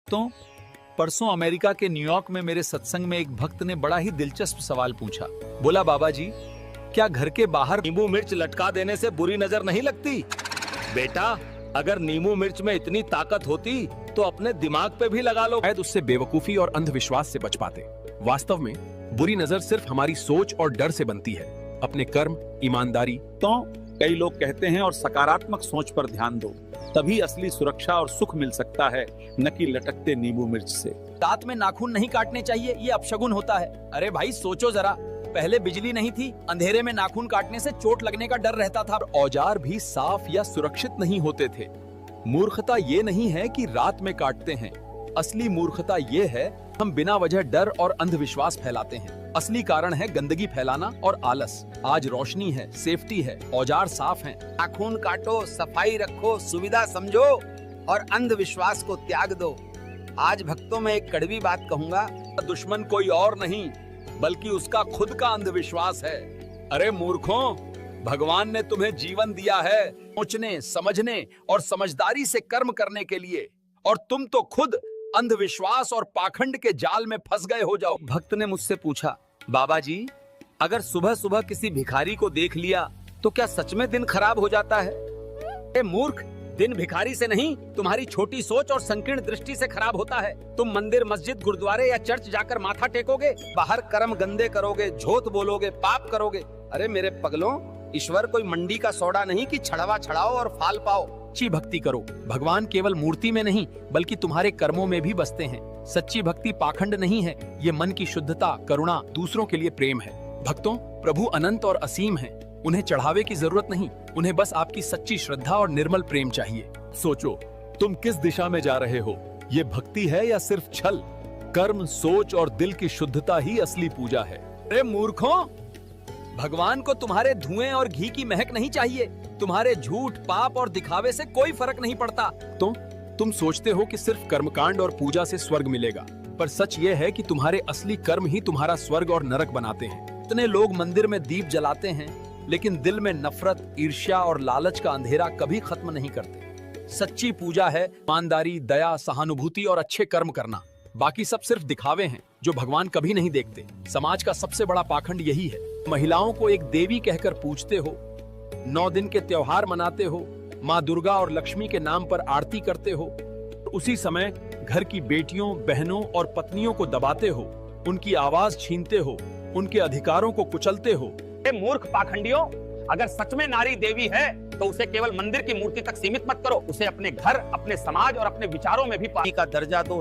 भक्तों, परसों अमेरिका के न्यूयॉर्क में मेरे सत्संग में एक भक्त ने बड़ा ही दिलचस्प सवाल पूछा। बोला, बाबा जी, क्या घर के बाहर नींबू मिर्च लटका देने से बुरी नजर नहीं लगती? बेटा, अगर नींबू मिर्च में इतनी ताकत होती तो अपने दिमाग पे भी लगा लो। शायद उससे बेवकूफी और अंधविश्वास से बच पाते। वास्तव में बुरी नजर सिर्फ हमारी सोच और डर से बनती है। अपने कर्म, ईमानदारी। तो कई लोग कहते हैं और सकारात्मक सोच पर ध्यान दो, तभी असली सुरक्षा और सुख मिल सकता है, न कि लटकते नींबू मिर्च से। दांत में नाखून नहीं काटने चाहिए, ये अपशगुन होता है। अरे भाई सोचो जरा, पहले बिजली नहीं थी, अंधेरे में नाखून काटने से चोट लगने का डर रहता था। औजार भी साफ या सुरक्षित नहीं होते थे। मूर्खता ये नहीं है कि रात में काटते हैं, असली मूर्खता ये है हम बिना वजह डर और अंधविश्वास फैलाते हैं। असली कारण है गंदगी फैलाना और आलस। आज रोशनी है, सेफ्टी है, औजार साफ हैं। नाखून काटो, सफाई रखो, सुविधा समझो और अंधविश्वास को त्याग दो। आज भक्तों में एक कड़वी बात कहूंगा, दुश्मन कोई और नहीं बल्कि उसका खुद का अंधविश्वास है। अरे मूर्खों, भगवान ने तुम्हें जीवन दिया है सोचने, समझने और समझदारी से कर्म करने के लिए, और तुम तो खुद अंधविश्वास और पाखंड के जाल में फंस गए हो जाओ। भक्त ने मुझसे पूछा, बाबा जी, अगर सुबह सुबह किसी भिखारी को देख लिया तो क्या सच में दिन खराब हो जाता है? ए मूर्ख, दिन भिखारी से नहीं, तुम्हारी छोटी सोच और संकीर्ण दृष्टि से खराब होता है। तुम मंदिर, मस्जिद, गुरुद्वारे या चर्च जाकर माथा टेकोगे, बाहर कर्म गंदे करोगे, झूठ बोलोगे, पाप करोगे। अरे मेरे पगलों, ईश्वर कोई मंडी का सौदा नहीं कि छड़वा छड़ाओ और फाल पाओ। सच्ची भक्ति करो। भगवान केवल मूर्ति में नहीं बल्कि तुम्हारे कर्मों में भी बसते हैं। सच्ची भक्ति पाखंड नहीं है, ये मन की शुद्धता, करुणा, दूसरों के लिए प्रेम है। भक्तों, प्रभु अनंत और असीम हैं। उन्हें चढ़ावे की जरूरत नहीं, उन्हें बस आपकी सच्ची श्रद्धा और निर्मल प्रेम चाहिए। सोचो, तुम किस दिशा में जा रहे हो? ये भक्ति है या सिर्फ छल? कर्म, सोच और दिल की शुद्धता ही असली पूजा है। अरे मूर्खों, भगवान को तुम्हारे धुएं और घी की महक नहीं चाहिए। तुम्हारे झूठ, पाप और दिखावे से कोई फर्क नहीं पड़ता। तो तुम सोचते हो कि सिर्फ कर्मकांड और पूजा से स्वर्ग मिलेगा, पर सच ये है कि तुम्हारे असली कर्म ही तुम्हारा स्वर्ग और नरक बनाते हैं। इतने लोग मंदिर में दीप जलाते हैं, लेकिन दिल में नफरत, ईर्ष्या और लालच का अंधेरा कभी खत्म नहीं करते। सच्ची पूजा है ईमानदारी, दया, सहानुभूति और अच्छे कर्म करना। बाकी सब सिर्फ दिखावे हैं जो भगवान कभी नहीं देखते। समाज का सबसे बड़ा पाखंड यही है। महिलाओं को एक देवी कहकर पूजते हो, 9 दिन के त्योहार मनाते हो, माँ दुर्गा और लक्ष्मी के नाम पर आरती करते हो, उसी समय घर की बेटियों, बहनों और पत्नियों को दबाते हो, उनकी आवाज छीनते हो, उनके अधिकारों को कुचलते हो। मूर्ख पाखंडियों, अगर सच में नारी देवी है तो उसे केवल मंदिर की मूर्ति तक सीमित मत करो, उसे अपने घर, अपने समाज और अपने विचारों में भी पानी का दर्जा दो।